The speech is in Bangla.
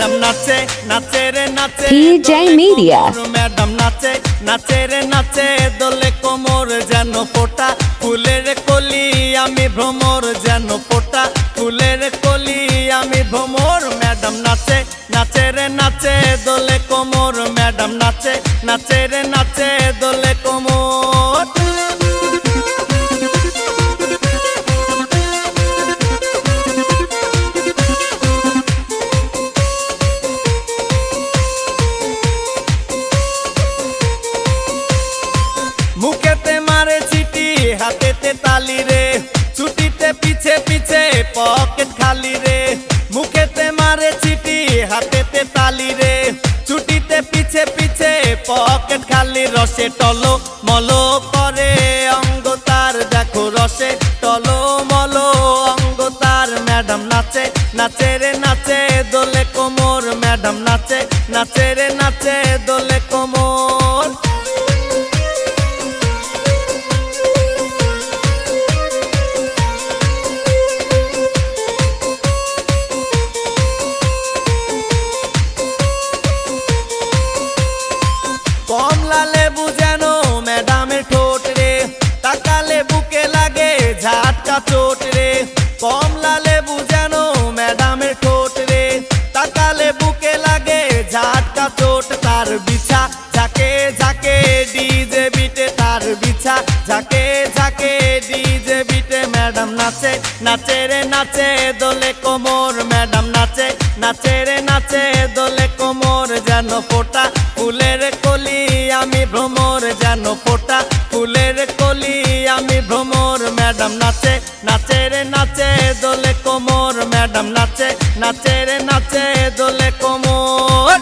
ম্যাডাম নাচে নাচে রে নাচে PJ Media ম্যাডাম নাচে নাচে রে নাচে দোলে কোমর যেন ফোটা ফুলের কলি আমি ভ্রমর যেন ফোটা ফুলের কলি আমি ভ্রমর ম্যাডাম নাচে নাচে রে নাচে দোলে কোমর ম্যাডাম নাচে নাচে রে নাচে দোলে কোমর মুখেতে মারে চিঠি হাতেতে তালি রে ছুটিতে পিছে পিছে পকেট খালি রে মুখেতে মারে চিঠি হাতেতে তালি রে ছুটিতে পিছে পিছে পকেট খালি রসে টলো মলো করে অঙ্গ তার দেখো রসে টলো মলো অঙ্গ তার ম্যাডাম নাচে নাচে রে নাচে দোলে কোমর ম্যাডাম নাচে নাচে রে নাচে দোলে কোমর কমলা লেবু যেন ম্যাডামের ঠোঁট রে তাকালে বুকে লাগে ঝাটকা চোট রে কমলা লেবু যেন ম্যাডামের ঠোঁট রে তাকালে বুকে লাগে ঝাটকা চোট তার বিছা ঝাঁকে ঝাঁকে ডিজে বিটে তার বিছা ঝাঁকে ঝাঁকে ডিজে বিটে ম্যাডাম নাচে নাচে রে নাচে দোলে কোমর ম্যাডাম নাচে নাচে রে নাচে দোলে কোমর যেন ফোটা ফুলের কলি আমি ভ্রমর যেন ফোটা ফুলের কলি আমি ভ্রমর ম্যাডাম নাচে নাচে রে নাচে দোলে কোমর ম্যাডাম নাচে নাচে রে নাচে দোলে কোমর